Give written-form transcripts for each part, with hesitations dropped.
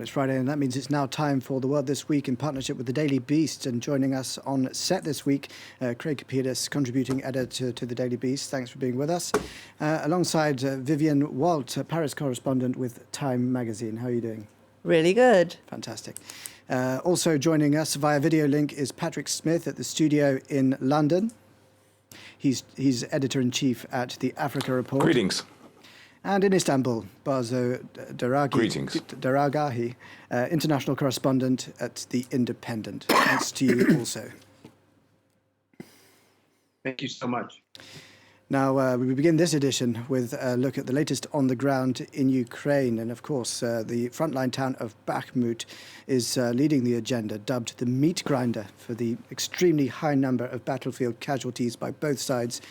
It's Friday, and that means it's now time for The World This Week in partnership with the Daily Beast. And joining us on set this week, Craig Kapidas, contributing editor to the Daily Beast. Thanks for being with us. Alongside Vivian Walt, Paris correspondent with Time magazine. How are you doing? Really good. Fantastic. Also joining us via video link is Patrick Smith at the studio in London. He's editor-in-chief at the Africa Report. Greetings. And in Istanbul, Barzo Daragahi, international correspondent at The Independent. Thanks to you also. Thank you so much. Now, we begin this edition with a look at the latest on the ground in Ukraine. And of course, the frontline town of Bakhmut is leading the agenda, dubbed the meat grinder for the extremely high number of battlefield casualties by both sides.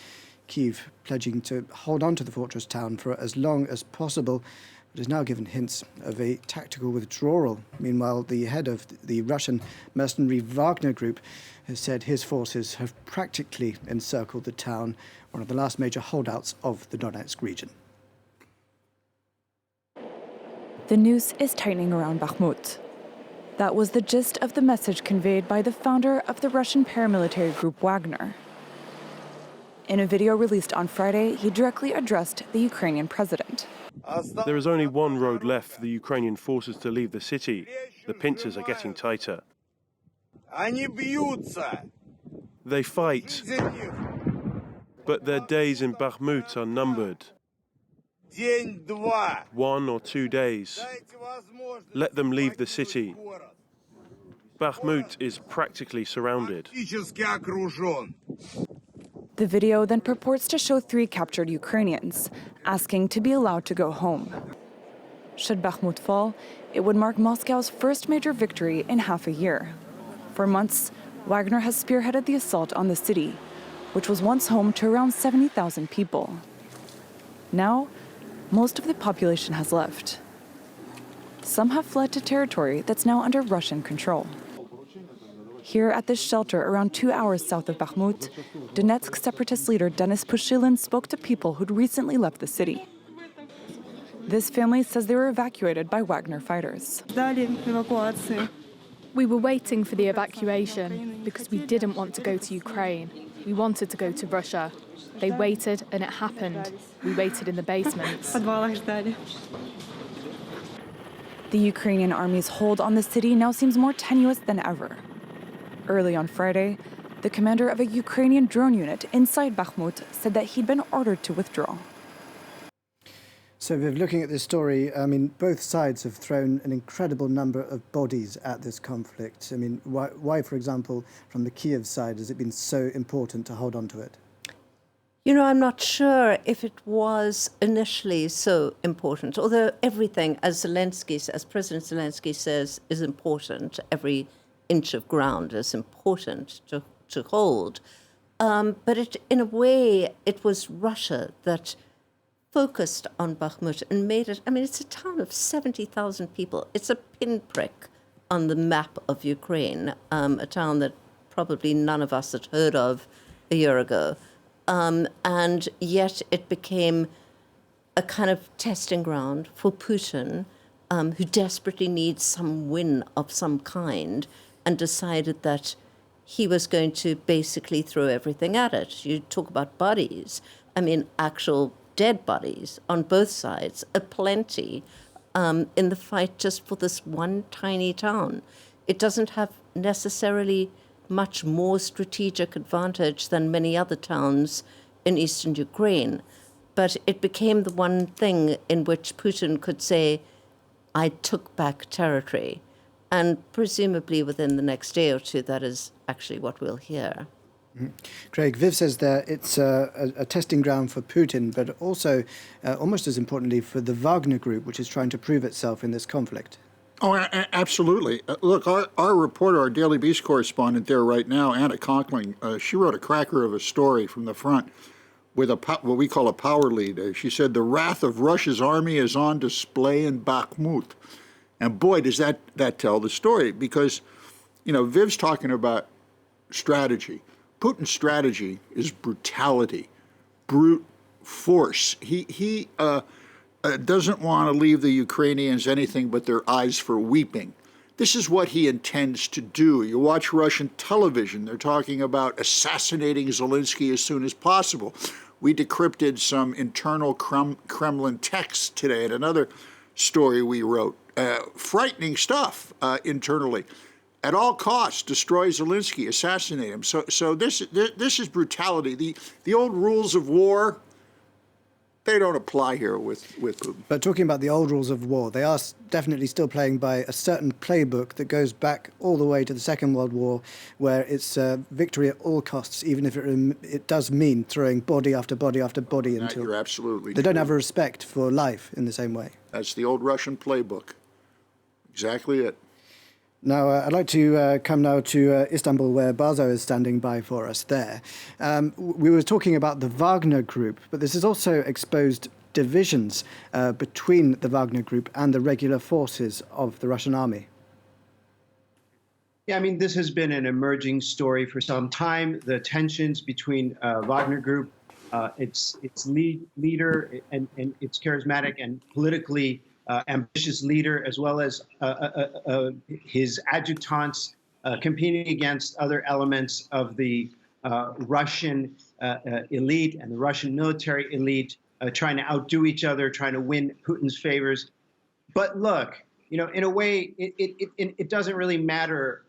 Kyiv pledging to hold on to the fortress town for as long as possible, but has now given hints of a tactical withdrawal. Meanwhile, the head of the Russian Mercenary Wagner Group has said his forces have practically encircled the town, one of the last major holdouts of the Donetsk region. The noose is tightening around Bakhmut. That was the gist of the message conveyed by the founder of the Russian paramilitary group Wagner. In a video released on Friday, he directly addressed the Ukrainian president. There is only one road left for the Ukrainian forces to leave the city. The pincers are getting tighter. They fight, but their days in Bakhmut are numbered. 1 or 2 days. Let them leave the city. Bakhmut is practically surrounded. The video then purports to show 3 captured Ukrainians, asking to be allowed to go home. Should Bakhmut fall, it would mark Moscow's first major victory in half a year. For months, Wagner has spearheaded the assault on the city, which was once home to around 70,000 people. Now, most of the population has left. Some have fled to territory that's now under Russian control. Here at this shelter around 2 hours south of Bakhmut, Donetsk separatist leader Denis Pushilin spoke to people who'd recently left the city. This family says they were evacuated by Wagner fighters. We were waiting for the evacuation because we didn't want to go to Ukraine. We wanted to go to Russia. They waited and it happened. We waited in the basements. The Ukrainian army's hold on the city now seems more tenuous than ever. Early on Friday, the commander of a Ukrainian drone unit inside Bakhmut said that he'd been ordered to withdraw. So, Viv, looking at this story, I mean, both sides have thrown an incredible number of bodies at this conflict. I mean, why, for example, from the Kyiv side, has it been so important to hold on to it? You know, I'm not sure if it was initially so important, although everything, as President Zelensky says, is important. Every inch of ground is important to hold. But in a way, it was Russia that focused on Bakhmut and made it, I mean, it's a town of 70,000 people. It's a pinprick on the map of Ukraine, a town that probably none of us had heard of a year ago. And yet it became a kind of testing ground for Putin, who desperately needs some win of some kind, and decided that he was going to basically throw everything at it. You talk about bodies. I mean, actual dead bodies on both sides, aplenty, in the fight just for this one tiny town. It doesn't have necessarily much more strategic advantage than many other towns in eastern Ukraine, but it became the one thing in which Putin could say, I took back territory. And presumably within the next day or two, that is actually what we'll hear. Mm-hmm. Craig, Viv says that it's a testing ground for Putin, but also, almost as importantly, for the Wagner Group, which is trying to prove itself in this conflict. Oh, absolutely. Look, our reporter, our Daily Beast correspondent there right now, Anna Conkling, she wrote a cracker of a story from the front with what we call a power lead. She said, the wrath of Russia's army is on display in Bakhmut. And boy, does that tell the story, because, you know, Viv's talking about strategy. Putin's strategy is brutality, brute force. He doesn't want to leave the Ukrainians anything but their eyes for weeping. This is what he intends to do. You watch Russian television, they're talking about assassinating Zelensky as soon as possible. We decrypted some internal Kremlin texts today at another story we wrote. Frightening stuff internally. At all costs, destroy Zelensky, assassinate him. So this is brutality. The old rules of war, they don't apply here with Putin. But talking about the old rules of war, they are definitely still playing by a certain playbook that goes back all the way to the Second World War, where it's victory at all costs, even if it does mean throwing body after body after body into it. You're absolutely They don't have a respect for life in the same way. That's the old Russian playbook. Exactly it. Now, I'd like to come now to Istanbul, where Bazo is standing by for us there. We were talking about the Wagner Group, but this has also exposed divisions between the Wagner Group and the regular forces of the Russian army. Yeah, I mean, this has been an emerging story for some time. The tensions between Wagner Group, its leader and its charismatic and politically ambitious leader, as well as his adjutants competing against other elements of the Russian elite and the Russian military elite, trying to outdo each other, trying to win Putin's favors. But look, you know, in a way, it doesn't really matter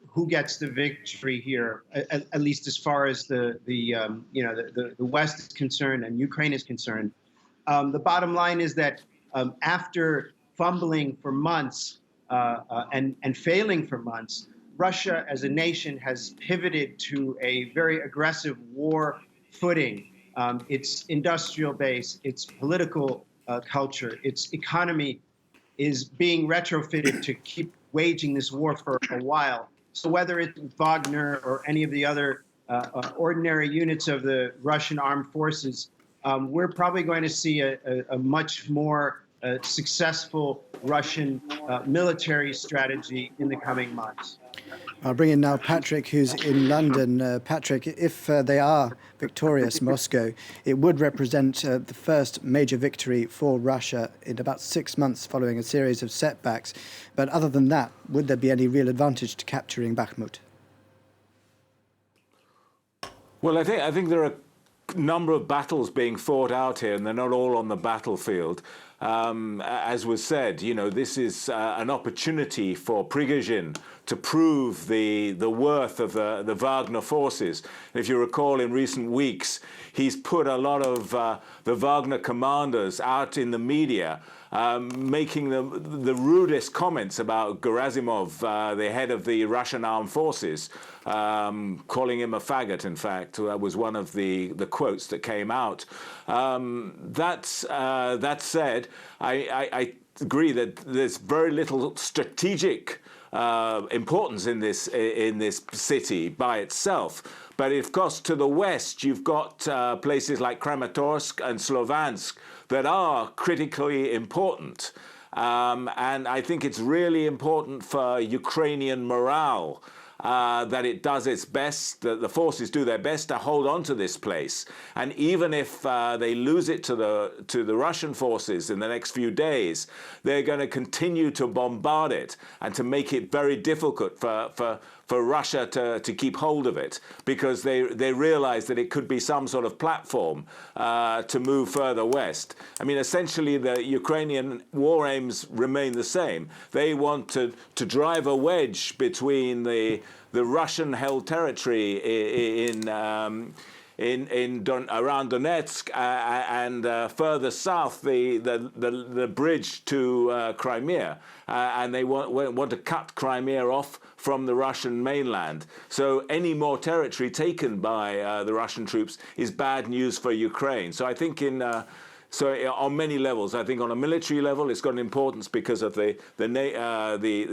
who gets the victory here, at least as far as the West is concerned and Ukraine is concerned. The bottom line is that after fumbling for months and failing for months, Russia as a nation has pivoted to a very aggressive war footing. Its industrial base, its political culture, its economy is being retrofitted to keep waging this war for a while. So whether it's Wagner or any of the other ordinary units of the Russian armed forces, we're probably going to see a much more successful Russian military strategy in the coming months. I'll bring in now Patrick, who's in London. Patrick, if they are victorious, Moscow, it would represent the first major victory for Russia in about 6 months following a series of setbacks. But other than that, would there be any real advantage to capturing Bakhmut? Well, I think there are a number of battles being fought out here, and they're not all on the battlefield. As was said, you know, this is an opportunity for Prigozhin to prove the worth of the Wagner forces. And if you recall, in recent weeks, he's put a lot of the Wagner commanders out in the media, making the rudest comments about Gerasimov, the head of the Russian armed forces, calling him a faggot, in fact. That was one of the quotes that came out. That said, I agree that there's very little strategic importance in this city by itself. But of course, to the west, you've got places like Kramatorsk and Slovansk that are critically important. And I think it's really important for Ukrainian morale that it does its best, that the forces do their best to hold on to this place. And even if they lose it to the Russian forces in the next few days, they're going to continue to bombard it and to make it very difficult for Russia to keep hold of it, because they realize that it could be some sort of platform to move further west. I mean, essentially, the Ukrainian war aims remain the same. They want to drive a wedge between the Russian-held territory around Donetsk and further south, the bridge to Crimea, and they want to cut Crimea off from the Russian mainland. So any more territory taken by the Russian troops is bad news for Ukraine. So I think so on many levels, I think on a military level, it's got an importance because of the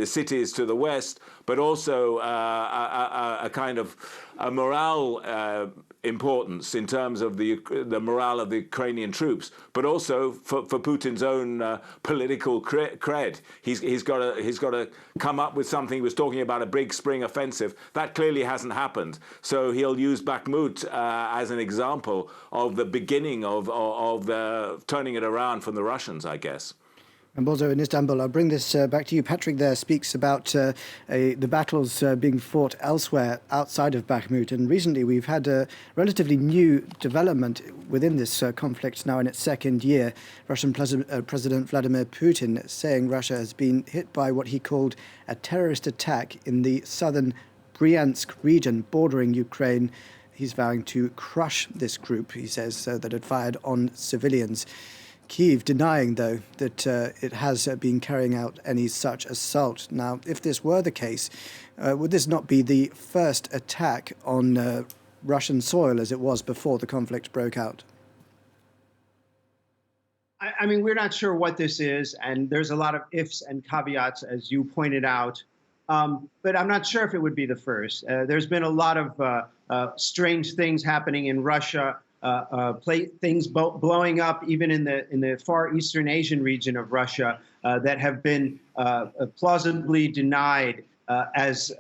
cities to the west, but also a kind of a morale importance in terms of the morale of the Ukrainian troops, but also for Putin's own political cred. He's got to come up with something. He was talking about a big spring offensive. That clearly hasn't happened. So he'll use Bakhmut as an example of the beginning of turning it around from the Russians, I guess. And also in Istanbul, I'll bring this back to you. Patrick there speaks about the battles being fought elsewhere outside of Bakhmut. And recently we've had a relatively new development within this conflict now in its second year. Russian President Vladimir Putin saying Russia has been hit by what he called a terrorist attack in the southern Bryansk region bordering Ukraine. He's vowing to crush this group, he says, that had fired on civilians. Kyiv denying, though, that it has been carrying out any such assault. Now, if this were the case, would this not be the first attack on Russian soil as it was before the conflict broke out? I mean, we're not sure what this is, and there's a lot of ifs and caveats, as you pointed out. But I'm not sure if it would be the first. There's been a lot of strange things happening in Russia. Things blowing up even in the far eastern Asian region of Russia that have been plausibly denied as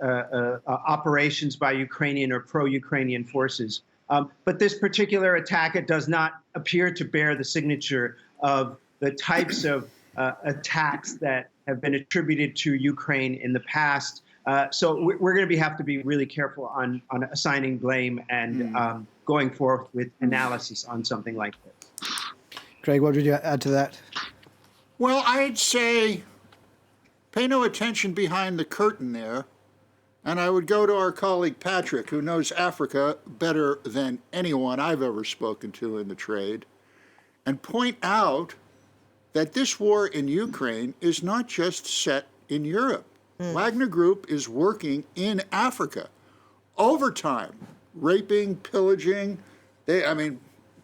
operations by Ukrainian or pro-Ukrainian forces. But this particular attack, it does not appear to bear the signature of the types of attacks that have been attributed to Ukraine in the past. So we're going to have to be really careful on assigning blame and going forth with analysis on something like this. Craig, what would you add to that? Well, I'd say pay no attention behind the curtain there. And I would go to our colleague Patrick, who knows Africa better than anyone I've ever spoken to in the trade, and point out that this war in Ukraine is not just set in Europe. Wagner Group is working in Africa, overtime, raping, pillaging.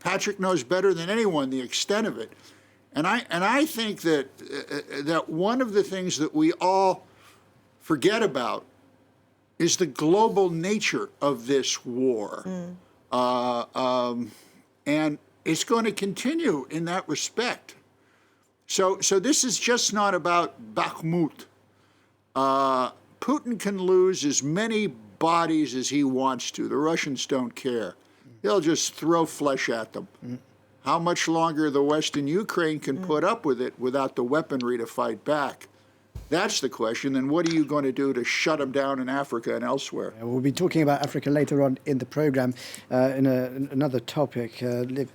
Patrick knows better than anyone the extent of it. And I think that one of the things that we all forget about is the global nature of this war. And it's going to continue in that respect. So this is just not about Bakhmut. Putin can lose as many bodies as he wants to. The Russians don't care. They'll just throw flesh at them. How much longer the West and Ukraine can put up with it without the weaponry to fight back? That's the question. And what are you going to do to shut them down in Africa and elsewhere? We'll be talking about Africa later on in the program in another topic. Viv,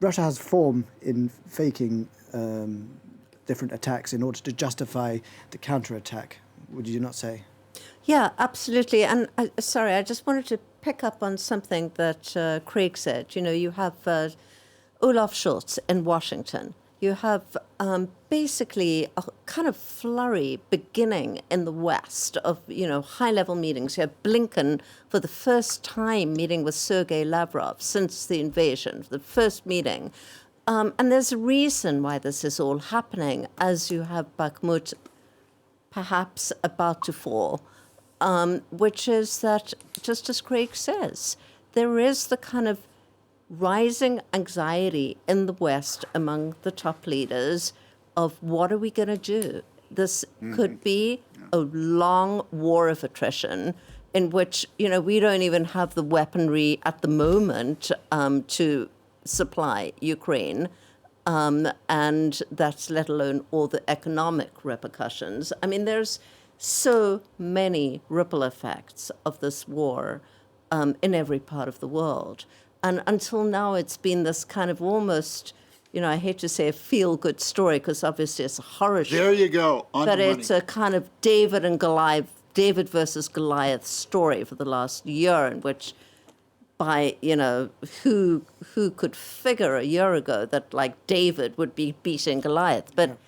Russia has form in faking different attacks in order to justify the counterattack, would you not say? Yeah, absolutely. And I just wanted to pick up on something that Craig said. You know, you have Olaf Scholz in Washington. You have basically a kind of flurry beginning in the West of, high-level meetings. You have Blinken for the first time meeting with Sergei Lavrov since the invasion, the first meeting. And there's a reason why this is all happening, as you have Bakhmut perhaps about to fall, which is that, just as Craig says, there is the kind of rising anxiety in the West among the top leaders of what are we going to do? This could be a long war of attrition in which, we don't even have the weaponry at the moment to supply Ukraine, and that's let alone all the economic repercussions. I mean, there's so many ripple effects of this war in every part of the world. And until now, it's been this kind of almost, I hate to say a feel-good story, because obviously it's a horror show. There you go. But it's a kind of David versus Goliath story for the last year, in which by, who could figure a year ago that, like, David would be beating Goliath. But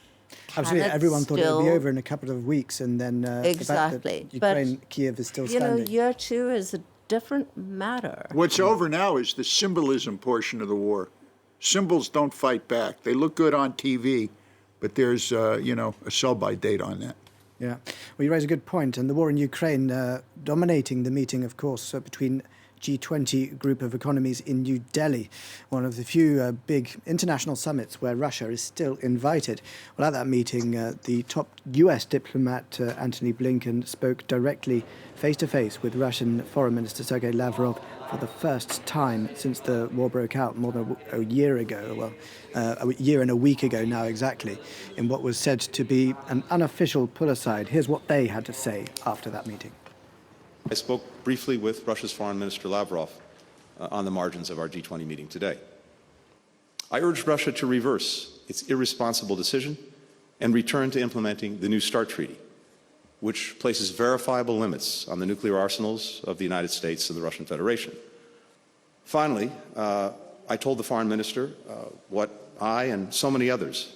absolutely, everyone thought it would be over in a couple of weeks, and then exactly. The fact that Ukraine, Kyiv is still standing. Year two is a different matter. What's over now is the symbolism portion of the war. Symbols don't fight back. They look good on TV, but there's, a sell-by date on that. Yeah. Well, you raise a good point. And the war in Ukraine dominating the meeting, of course, between G20 group of economies in New Delhi, one of the few big international summits where Russia is still invited. Well, at that meeting, the top US diplomat, Antony Blinken, spoke directly face-to-face with Russian Foreign Minister Sergei Lavrov for the first time since the war broke out more than a year ago, well, a year and a week ago now exactly, in what was said to be an unofficial pull-aside. Here's what they had to say after that meeting. I spoke briefly with Russia's Foreign Minister Lavrov on the margins of our G20 meeting today. I urged Russia to reverse its irresponsible decision and return to implementing the New START Treaty, which places verifiable limits on the nuclear arsenals of the United States and the Russian Federation. Finally, I told the Foreign Minister what I and so many others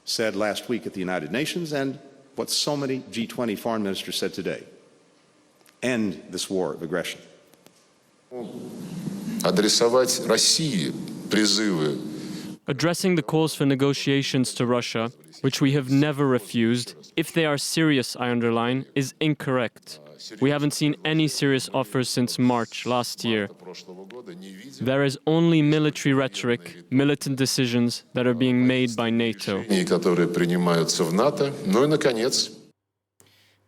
said last week at the United Nations and what so many G20 foreign ministers said today. End this war of aggression. Адресовать России призывы. Addressing the calls for negotiations to Russia, which we have never refused, if they are serious, I underline, is incorrect. We haven't seen any serious offers since March last year. There is only military rhetoric, militant decisions that are being made by NATO. Которые принимаются в НАТО. Ну и, наконец,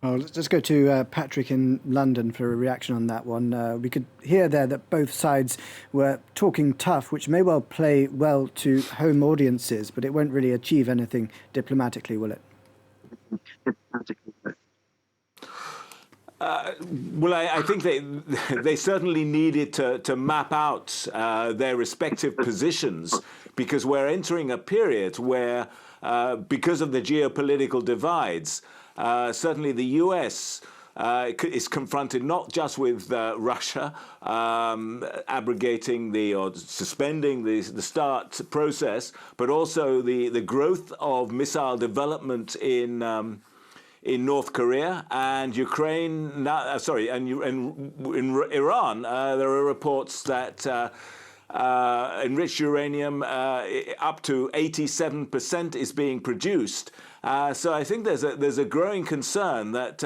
well, let's go to Patrick in London for a reaction on that one. We could hear there that both sides were talking tough, which may well play well to home audiences, but it won't really achieve anything diplomatically, will it? Well, I think they certainly needed to map out their respective positions, because we're entering a period where, because of the geopolitical divides, certainly the US is confronted not just with Russia abrogating or suspending the START process, but also the growth of missile development in North Korea and Ukraine. And in Iran, there are reports that enriched uranium up to 87% is being produced. So I think there's a growing concern that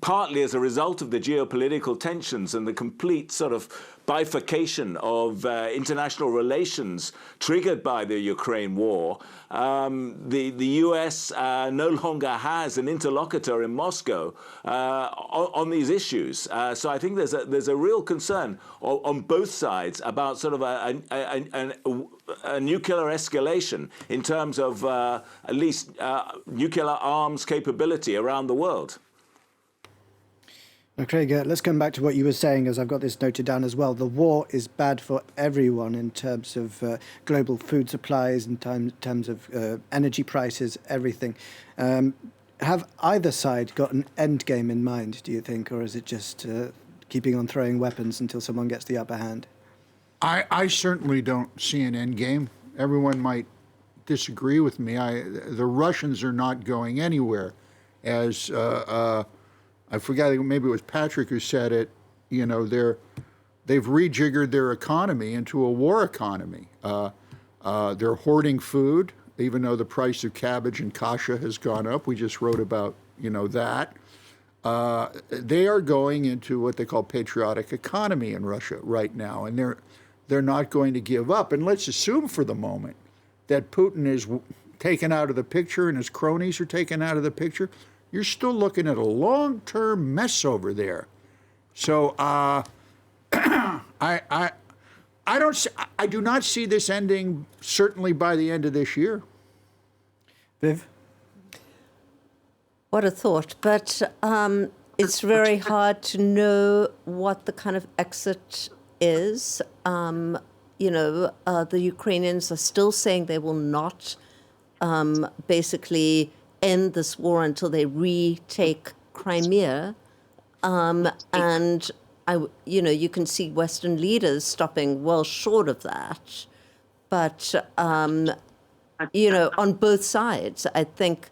partly as a result of the geopolitical tensions and the complete sort of bifurcation of international relations triggered by the Ukraine war, the US no longer has an interlocutor in Moscow on these issues. So I think there's a real concern on both sides about sort of a nuclear escalation in terms of at least nuclear arms capability around the world. Now, Craig, let's come back to what you were saying, as I've got this noted down as well. The war is bad for everyone in terms of global food supplies, in terms of energy prices, everything. Have either side got an end game in mind, do you think, or is it just keeping on throwing weapons until someone gets the upper hand? I certainly don't see an end game. Everyone might disagree with me. The Russians are not going anywhere. As I forgot, maybe it was Patrick who said it, you know, they've rejiggered their economy into a war economy. They're hoarding food, even though the price of cabbage and kasha has gone up. We just wrote about, you know, that. They are going into what they call patriotic economy in Russia right now, and they're not going to give up. And let's assume for the moment that Putin is taken out of the picture and his cronies are taken out of the picture. You're still looking at a long-term mess over there. So I do not see this ending certainly by the end of this year. Viv? What a thought. But it's very hard to know what the kind of exit is. The Ukrainians are still saying they will not basically end this war until they retake Crimea. And you can see Western leaders stopping well short of that. But, on both sides, I think,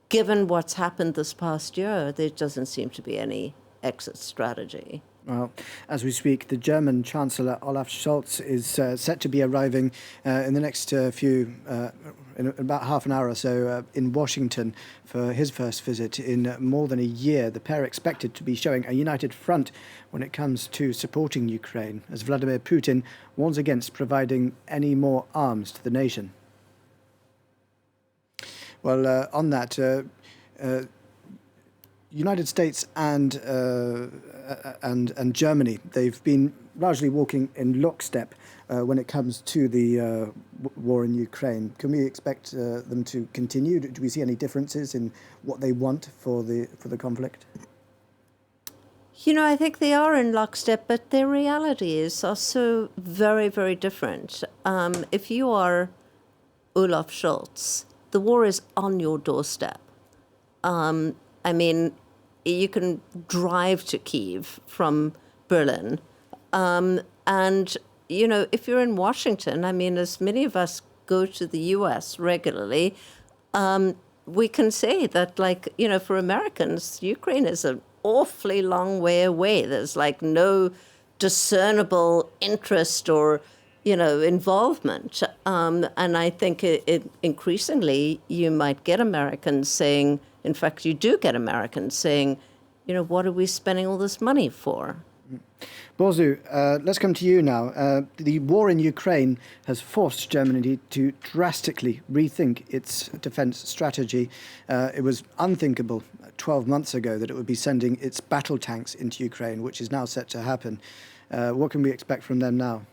given what's happened this past year, there doesn't seem to be any exit strategy. Well, as we speak, the German Chancellor Olaf Scholz is set to be arriving in the next in about half an hour or so in Washington for his first visit in more than a year. The pair are expected to be showing a united front when it comes to supporting Ukraine, as Vladimir Putin warns against providing any more arms to the nation. Well, on that, United States and Germany, they've been largely walking in lockstep when it comes to the war in Ukraine. Can we expect them to continue? Do we see any differences in what they want for the conflict? You know, I think they are in lockstep, but their realities are so very, very different. If you are Olaf Scholz, the war is on your doorstep. I mean, you can drive to Kyiv from Berlin. And, you know, if you're in Washington, I mean, as many of us go to the U.S. regularly, we can say that, like, you know, for Americans, Ukraine is an awfully long way away. There's, like, no discernible interest or, you know, involvement. And I think it increasingly you might get Americans saying, in fact, you do get Americans saying, you know, what are we spending all this money for? Bozu, let's come to you now. The war in Ukraine has forced Germany to drastically rethink its defence strategy. It was unthinkable 12 months ago that it would be sending its battle tanks into Ukraine, which is now set to happen. What can we expect from them now?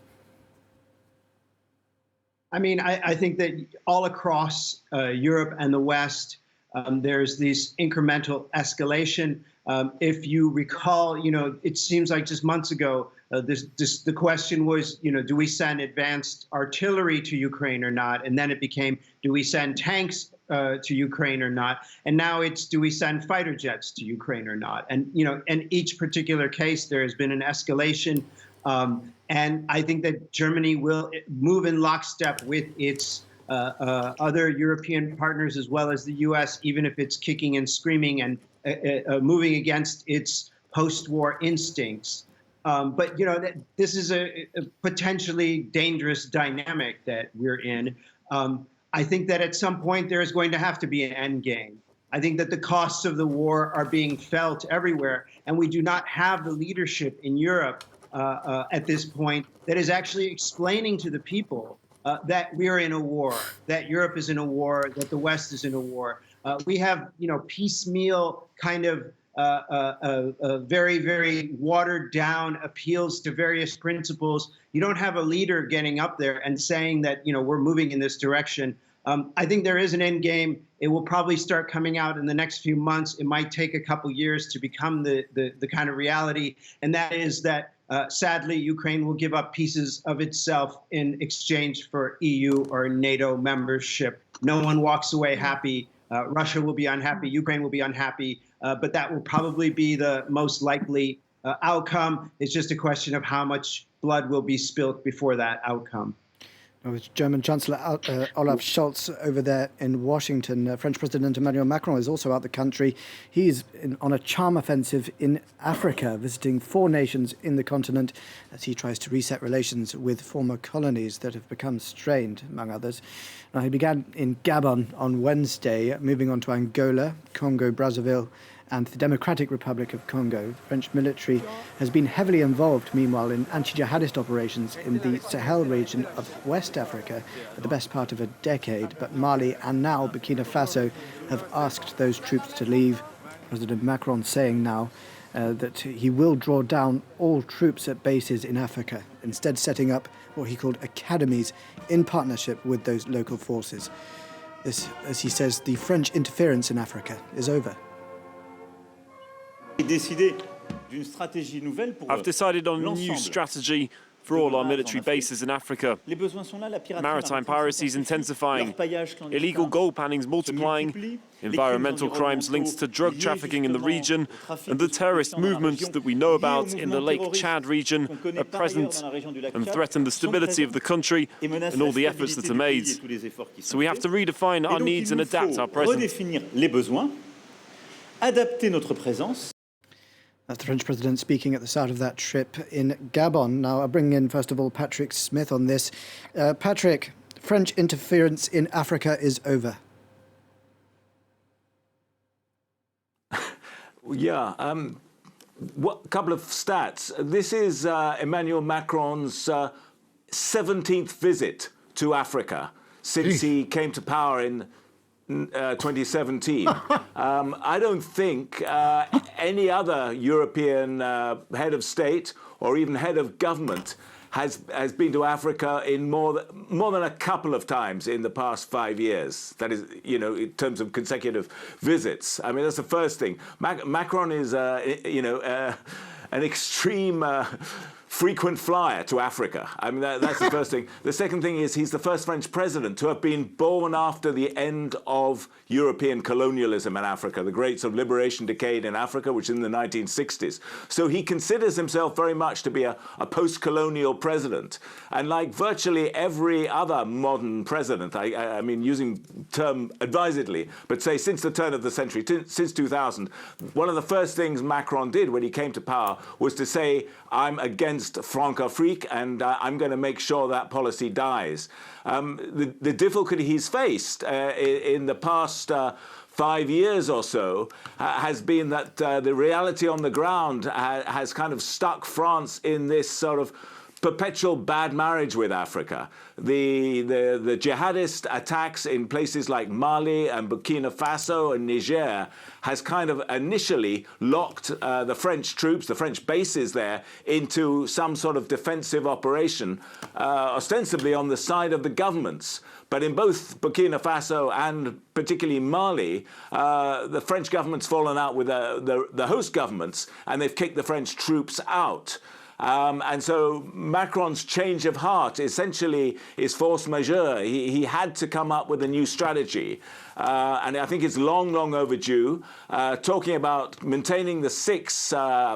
I mean, I think that all across Europe and the West, there's this incremental escalation. If you recall, you know, it seems like just months ago, the question was, you know, do we send advanced artillery to Ukraine or not? And then it became, do we send tanks to Ukraine or not? And now it's, do we send fighter jets to Ukraine or not? And, you know, in each particular case, there has been an escalation. And I think that Germany will move in lockstep with its other European partners as well as the U.S., even if it's kicking and screaming and moving against its post-war instincts. But, you know, this is a potentially dangerous dynamic that we're in. I think that at some point there is going to have to be an end game. I think that the costs of the war are being felt everywhere, and we do not have the leadership in Europe at this point that is actually explaining to the people that we're in a war, that Europe is in a war, that the West is in a war. We have, you know, piecemeal kind of very, very watered down appeals to various principles. You don't have a leader getting up there and saying that, you know, we're moving in this direction. I think there is an end game. It will probably start coming out in the next few months. It might take a couple years to become the kind of reality. And that is that, sadly, Ukraine will give up pieces of itself in exchange for EU or NATO membership. No one walks away happy. Russia will be unhappy. Ukraine will be unhappy. But that will probably be the most likely outcome. It's just a question of how much blood will be spilt before that outcome. With German Chancellor Olaf Scholz over there in Washington. French President Emmanuel Macron is also out the country. He's on a charm offensive in Africa, visiting 4 nations in the continent as he tries to reset relations with former colonies that have become strained, among others. Now, he began in Gabon on Wednesday, moving on to Angola, Congo, Brazzaville, and the Democratic Republic of Congo. The French military has been heavily involved, meanwhile, in anti-jihadist operations in the Sahel region of West Africa for the best part of a decade. But Mali and now Burkina Faso have asked those troops to leave. President Macron saying now that he will draw down all troops at bases in Africa, instead setting up what he called academies in partnership with those local forces. This, as he says, the French interference in Africa is over. I've decided on a new strategy for all our military bases in Africa. Maritime piracy is intensifying, illegal gold pannings multiplying, environmental crimes linked to drug trafficking in the region, and the terrorist movements that we know about in the Lake Chad region are present and threaten the stability of the country and all the efforts that are made. So we have to redefine our needs and adapt our presence. That's the French president speaking at the start of that trip in Gabon. Now, I'll bring in, first of all, Patrick Smith on this. Patrick, French interference in Africa is over. Yeah. Couple of stats. This is Emmanuel Macron's 17th visit to Africa since he came to power in 2017. I don't think any other European head of state or even head of government has been to Africa in more than a couple of times in the past 5 years. That is, you know, in terms of consecutive visits. I mean, that's the first thing. Macron is, an extreme frequent flyer to Africa. I mean, that's the first thing. The second thing is he's the first French president to have been born after the end of European colonialism in Africa, the great sort of liberation decade in Africa, which is in the 1960s. So he considers himself very much to be a post-colonial president. And like virtually every other modern president, I mean, using the term advisedly, but say since the turn of the century, since 2000, one of the first things Macron did when he came to power was to say, I'm against Francophrique, and I'm going to make sure that policy dies. The difficulty he's faced in the past 5 years or so has been that the reality on the ground has kind of stuck France in this sort of perpetual bad marriage with Africa. The jihadist attacks in places like Mali and Burkina Faso and Niger has kind of initially locked the French troops, the French bases there, into some sort of defensive operation, ostensibly on the side of the governments. But in both Burkina Faso and particularly Mali, the French government's fallen out with the host governments, and they've kicked the French troops out. And so Macron's change of heart essentially is force majeure. He had to come up with a new strategy. And I think it's long overdue. Talking about maintaining the 6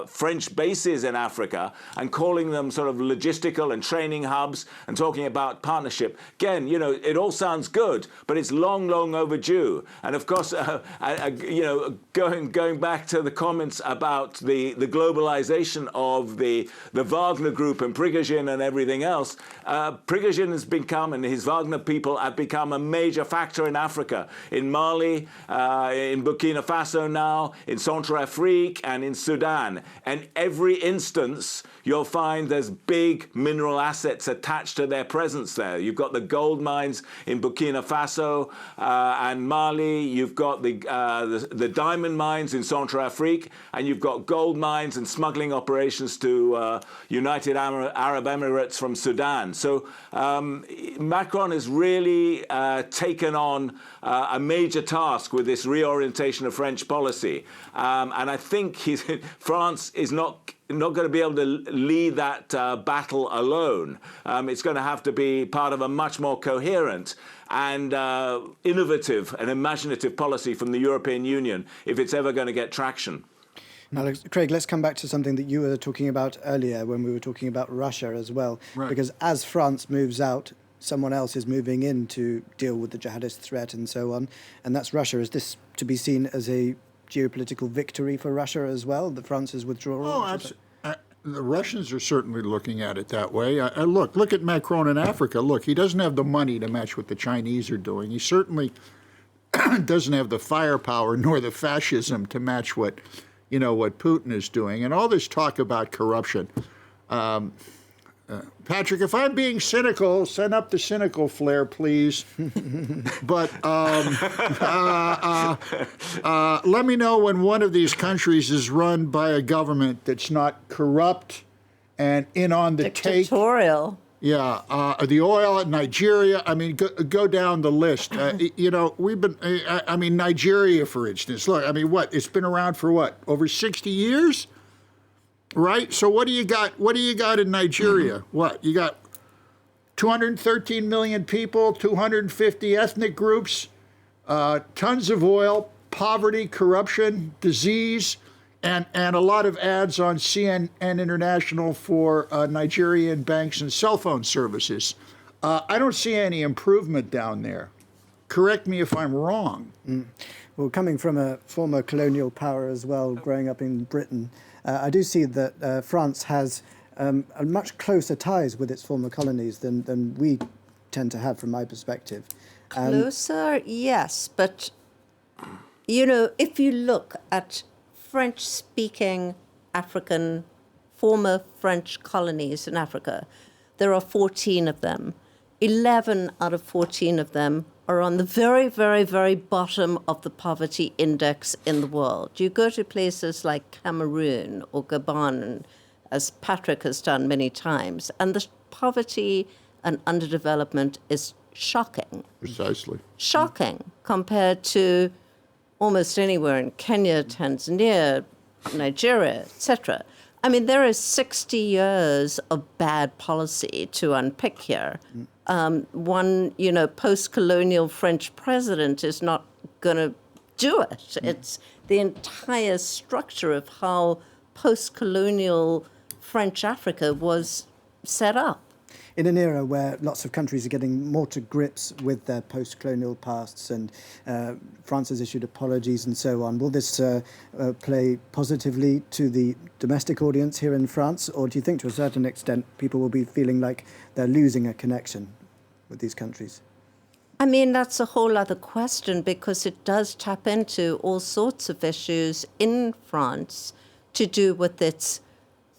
French bases in Africa and calling them sort of logistical and training hubs and talking about partnership. Again, you know, it all sounds good, but it's long overdue. And of course, you know, going back to the comments about the globalization of the Wagner Group and Prigozhin and everything else, Prigozhin has become, and his Wagner people have become a major factor in Africa. In Mali, in Burkina Faso now, in Centrafrique, and in Sudan. And every instance, you'll find there's big mineral assets attached to their presence there. You've got the gold mines in Burkina Faso and Mali. You've got the diamond mines in Centrafrique, and you've got gold mines and smuggling operations to United Arab Emirates from Sudan. So Macron has really taken on a major task with this reorientation of French policy. And I think France is not going to be able to lead that battle alone. It's going to have to be part of a much more coherent and innovative and imaginative policy from the European Union if it's ever going to get traction. Now, Craig, let's come back to something that you were talking about earlier when we were talking about Russia as well. Right. Because as France moves out, someone else is moving in to deal with the jihadist threat and so on. And that's Russia. Is this to be seen as a geopolitical victory for Russia as well, the France's withdrawal? Oh, absolutely. The Russians are certainly looking at it that way. Look at Macron in Africa. Look, he doesn't have the money to match what the Chinese are doing. He certainly doesn't have the firepower nor the fascism to match what Putin is doing. And all this talk about corruption. Patrick, if I'm being cynical, send up the cynical flare, please. But let me know when one of these countries is run by a government that's not corrupt and in on the dictatorial. Take. Yeah, the oil in Nigeria. I mean, go down the list. We've been. I mean, Nigeria, for instance. Look, I mean, it's been around for over 60 years. Right? So what do you got? What do you got in Nigeria? What? You got 213 million people, 250 ethnic groups, tons of oil, poverty, corruption, disease, and a lot of ads on CNN International for Nigerian banks and cell phone services. I don't see any improvement down there. correct me if I'm wrong. Well, coming from a former colonial power as well, growing up in Britain, I do see that France has a much closer ties with its former colonies than we tend to have from my perspective. Closer, yes, but, you know, if you look at French-speaking African, former French colonies in Africa, there are 14 of them. 11 out of 14 of them are on the very, very, very bottom of the poverty index in the world. You go to places like Cameroon or Gabon, as Patrick has done many times, and the poverty and underdevelopment is shocking. Precisely. Shocking compared to almost anywhere in Kenya, Tanzania, Nigeria, etc. I mean, there is 60 years of bad policy to unpick here. One, you know, post-colonial French president is not going to do it. It's the entire structure of how post-colonial French Africa was set up. In an era where lots of countries are getting more to grips with their post-colonial pasts and France has issued apologies and so on, will this play positively to the domestic audience here in France, or do you think to a certain extent people will be feeling like they're losing a connection with these countries? I mean, that's a whole other question because it does tap into all sorts of issues in France to do with its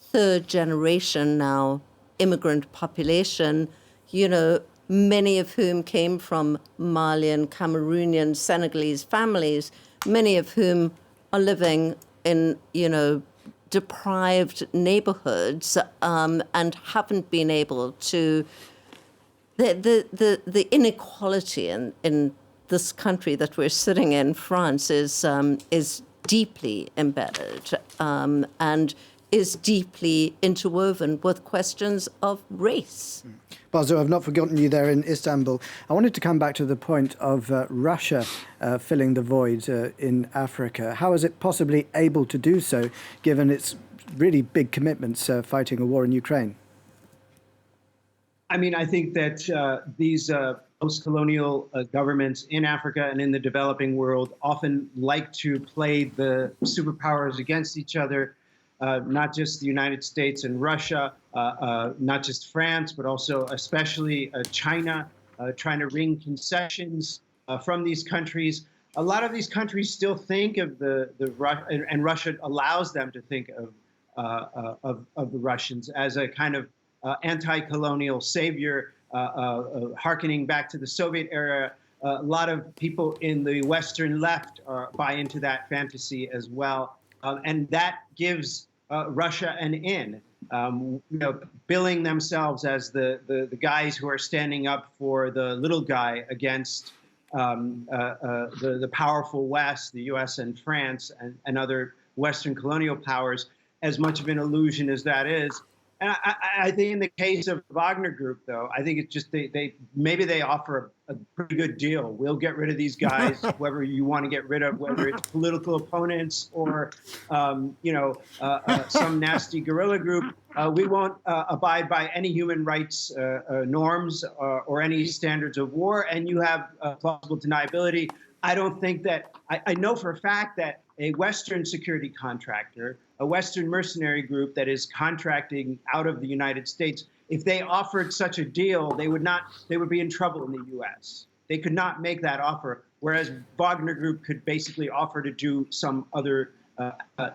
third generation now immigrant population, you know, many of whom came from Malian, Cameroonian, Senegalese families, many of whom are living in, you know, deprived neighborhoods and haven't been able to. The inequality in this country that we're sitting in, France, is deeply embedded and is deeply interwoven with questions of race. Bazo, I've not forgotten you there in Istanbul. I wanted to come back to the point of Russia filling the void in Africa. How is it possibly able to do so, given its really big commitments fighting a war in Ukraine? I mean, I think that these post-colonial governments in Africa and in the developing world often like to play the superpowers against each other. Not just the United States and Russia, not just France, but also especially China, trying to wring concessions from these countries. A lot of these countries still think of and Russia allows them to think of the Russians as a kind of anti-colonial savior, hearkening back to the Soviet era. A lot of people in the Western left buy into that fantasy as well. And that gives Russia an in, you know, billing themselves as the guys who are standing up for the little guy against the powerful West, the U.S. and France and other Western colonial powers, as much of an illusion as that is. And I think in the case of Wagner Group, though, I think it's just maybe they offer a pretty good deal. We'll get rid of these guys, whoever you want to get rid of, whether it's political opponents or, you know, some nasty guerrilla group. We won't abide by any human rights norms or any standards of war, and you have plausible deniability. I don't think that I know for a fact that a Western security contractor, a Western mercenary group that is contracting out of the United States, if they offered such a deal, they would be in trouble in the U.S. They could not make that offer, whereas Wagner Group could basically offer to do some other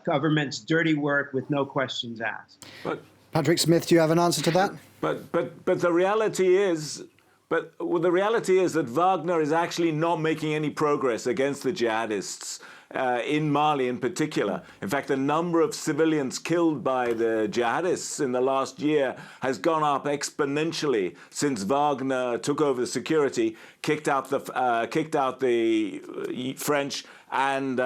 government's dirty work with no questions asked. But Patrick Smith, do you have an answer to that? But the reality is. But the reality is that Wagner is actually not making any progress against the jihadists in Mali in particular. In fact, the number of civilians killed by the jihadists in the last year has gone up exponentially since Wagner took over the security, kicked out the French, and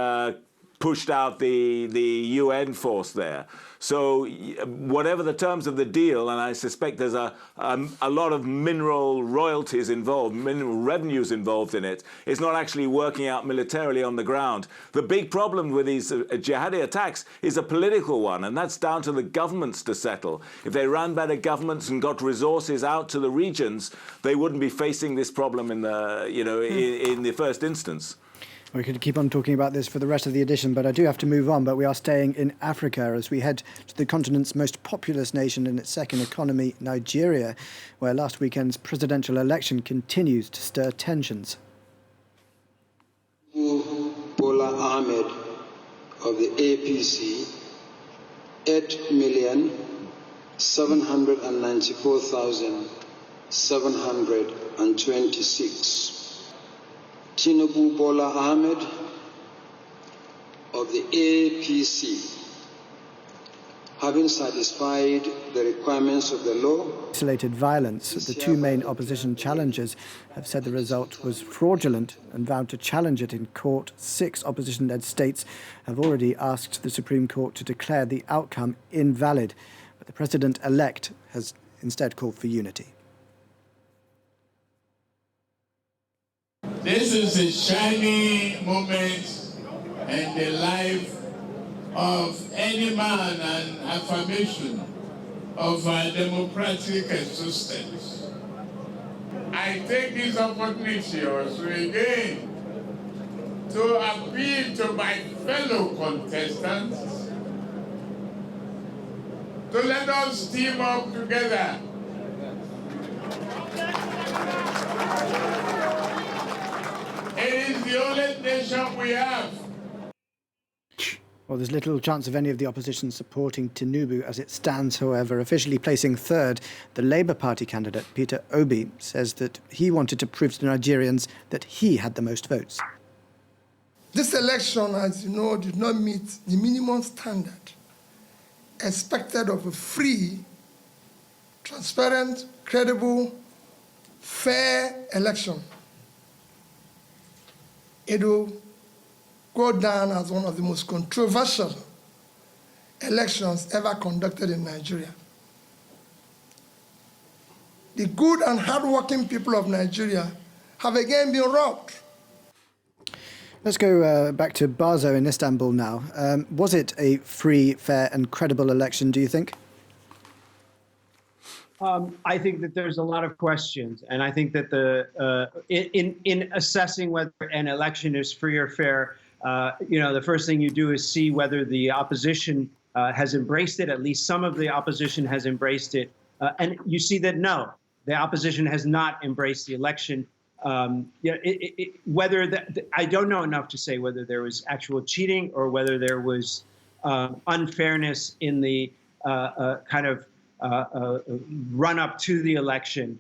pushed out the UN force there. So whatever the terms of the deal, and I suspect there's a lot of mineral royalties involved, mineral revenues involved in it, it's not actually working out militarily on the ground. The big problem with these jihadi attacks is a political one, and that's down to the governments to settle. If they ran better governments and got resources out to the regions, they wouldn't be facing this problem in the, in the first instance. We could keep on talking about this for the rest of the edition, but I do have to move on. But we are staying in Africa as we head to the continent's most populous nation and its second economy, Nigeria, where last weekend's presidential election continues to stir tensions. Bola Ahmed of the APC, 8,794,726. Tinubu Bola Ahmed of the APC, having satisfied the requirements of the law. Isolated violence. The two main opposition challengers have said the result was fraudulent and vowed to challenge it in court. 6 opposition-led states have already asked the Supreme Court to declare the outcome invalid. But the president-elect has instead called for unity. This is a shining moment in the life of any man and affirmation of our democratic existence. I take this opportunity also again to appeal to my fellow contestants to let us team up together. It is the only nation we have. Well, there's little chance of any of the opposition supporting Tinubu as it stands, however. Officially placing third, the Labour Party candidate, Peter Obi, says that he wanted to prove to Nigerians that he had the most votes. This election, as you know, did not meet the minimum standard expected of a free, transparent, credible, fair election. It will go down as one of the most controversial elections ever conducted in Nigeria. The good and hardworking people of Nigeria have again been robbed. Let's go back to Bazo in Istanbul now. Was it a free, fair and credible election, do you think? I think that there's a lot of questions, and I think that in assessing whether an election is free or fair, the first thing you do is see whether the opposition has embraced it. At least some of the opposition has embraced it, and you see that no, the opposition has not embraced the election. Whether I don't know enough to say whether there was actual cheating or whether there was unfairness in the run up to the election.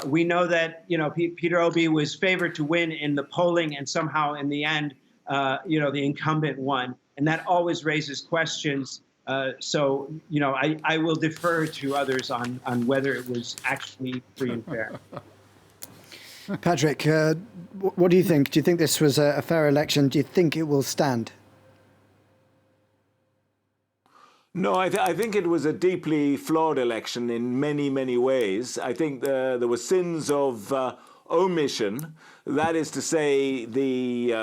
We know that Peter Obi was favored to win in the polling, and somehow in the end, the incumbent won, and that always raises questions. So I will defer to others on whether it was actually free and fair. Patrick, what do you think? Do you think this was a fair election? Do you think it will stand? No, I think it was a deeply flawed election in many, many ways. I think there were sins of omission. That is to say, the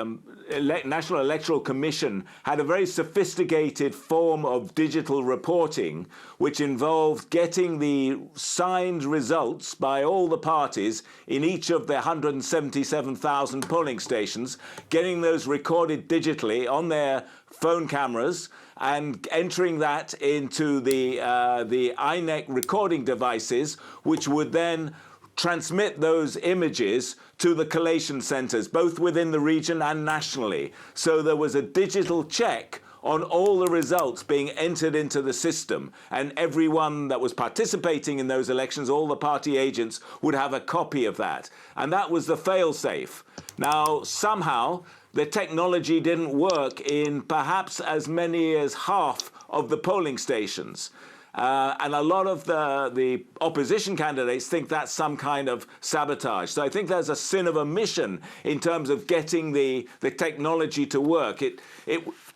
National Electoral Commission had a very sophisticated form of digital reporting, which involved getting the signed results by all the parties in each of the 177,000 polling stations, getting those recorded digitally on their phone cameras, and entering that into the INEC recording devices, which would then transmit those images to the collation centres, both within the region and nationally. So there was a digital check on all the results being entered into the system, and everyone that was participating in those elections, all the party agents, would have a copy of that. And that was the fail-safe. Now, somehow, the technology didn't work in perhaps as many as half of the polling stations. And a lot of the opposition candidates think that's some kind of sabotage. So I think there's a sin of omission in terms of getting the technology to work.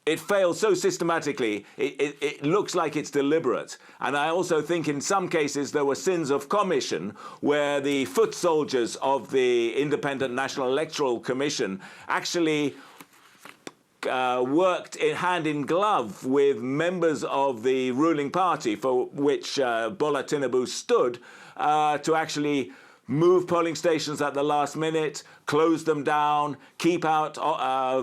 it fails so systematically, it looks like it's deliberate. And I also think in some cases there were sins of commission where the foot soldiers of the Independent National Electoral Commission actually worked hand in glove with members of the ruling party for which Bola Tinubu stood to actually move polling stations at the last minute, close them down, keep out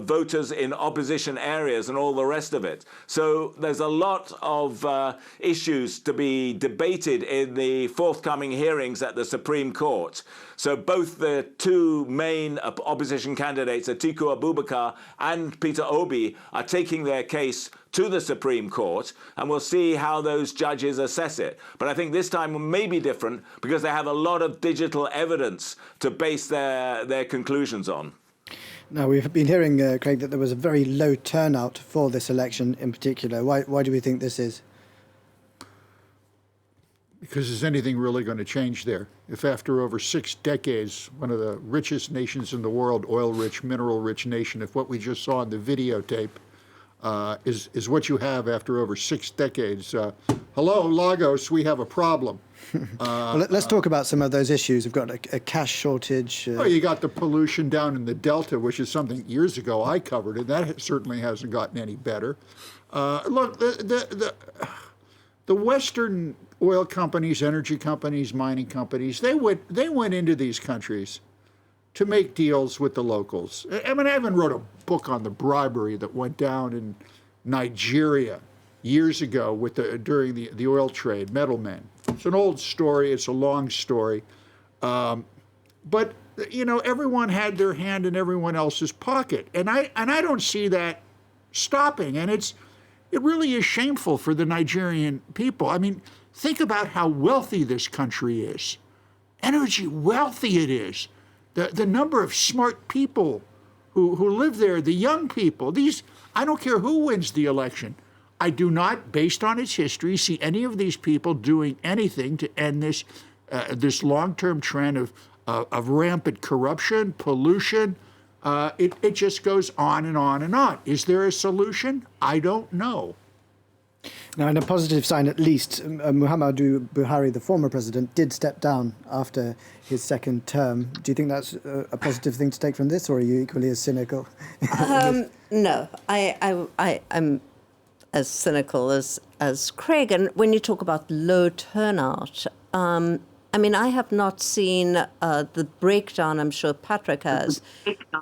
voters in opposition areas and all the rest of it. So there's a lot of issues to be debated in the forthcoming hearings at the Supreme Court. So both the two main opposition candidates, Atiku Abubakar and Peter Obi, are taking their case to the Supreme Court, and we'll see how those judges assess it. But I think this time may be different because they have a lot of digital evidence to base their conclusions on. Now, we've been hearing, Craig, that there was a very low turnout for this election in particular. Why do we think this is? Because is anything really going to change there? If after over 6 decades, one of the richest nations in the world, oil-rich, mineral-rich nation, if what we just saw in the videotape is what you have after over 6 decades. Hello, Lagos, we have a problem. Well, let's talk about some of those issues. We've got a cash shortage. Well, you got the pollution down in the Delta, which is something years ago I covered, and that certainly hasn't gotten any better. Look, the Western oil companies, energy companies, mining companies, they went into these countries to make deals with the locals. I mean, I even wrote a book on the bribery that went down in Nigeria years ago with during the oil trade, middlemen. It's an old story. It's a long story. But, you know, everyone had their hand in everyone else's pocket. And I don't see that stopping. And it really is shameful for the Nigerian people. I mean, think about how wealthy this country is. Energy wealthy it is. The number of smart people who live there, the young people, I don't care who wins the election. I do not, based on its history, see any of these people doing anything to end this long-term trend of rampant corruption, pollution. It just goes on and on and on. Is there a solution? I don't know. Now, in a positive sign, at least, Muhammadu Buhari, the former president, did step down after his second term. Do you think that's a positive thing to take from this, or are you equally as cynical? No, I'm as cynical as Craig. And when you talk about low turnout, I mean, I have not seen the breakdown, I'm sure Patrick has,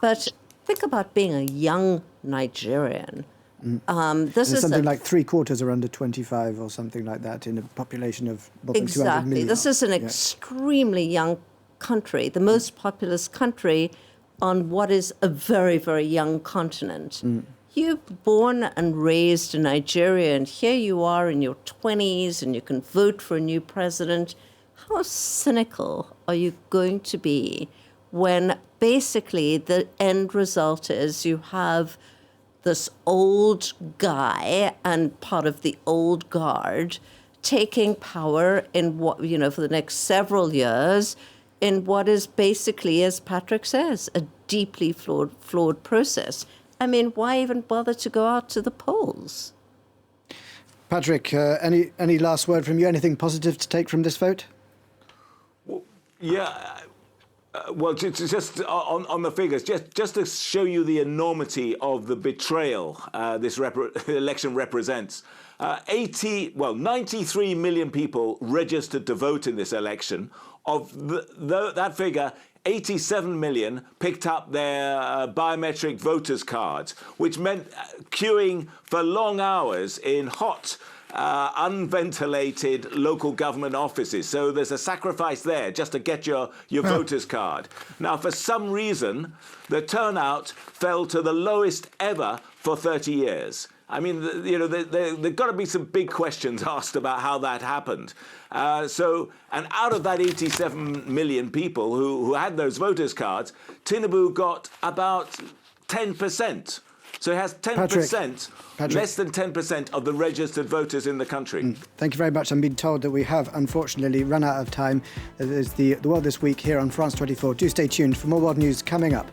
but think about being a young Nigerian. This is something like 3/4 are under 25 or something like that in a population of 200 million. This is an extremely young country, the most populous country on what is a very, very young continent. You're born and raised in Nigeria, and here you are in your 20s, and you can vote for a new president. How cynical are you going to be when basically the end result is you have this old guy and part of the old guard taking power in what, you know, for the next several years in what is basically, as Patrick says, a deeply flawed process. I mean, why even bother to go out to the polls? Patrick, any last word from you? Anything positive to take from this vote? Well, yeah. Well, just on the figures, just to show you the enormity of the betrayal this election represents. 93 million people registered to vote in this election. Of that figure, 87 million picked up their biometric voters' cards, which meant queuing for long hours in hot, unventilated local government offices. So there's a sacrifice there just to get your voter's card. Now, for some reason, the turnout fell to the lowest ever for 30 years. I mean, you know, there've got to be some big questions asked about how that happened. And out of that 87 million people who had those voters' cards, Tinubu got about 10%. So it has 10%, less than 10% of the registered voters in the country. Thank you very much. I'm being told that we have, unfortunately, run out of time. There's the World This Week here on France 24. Do stay tuned for more world news coming up.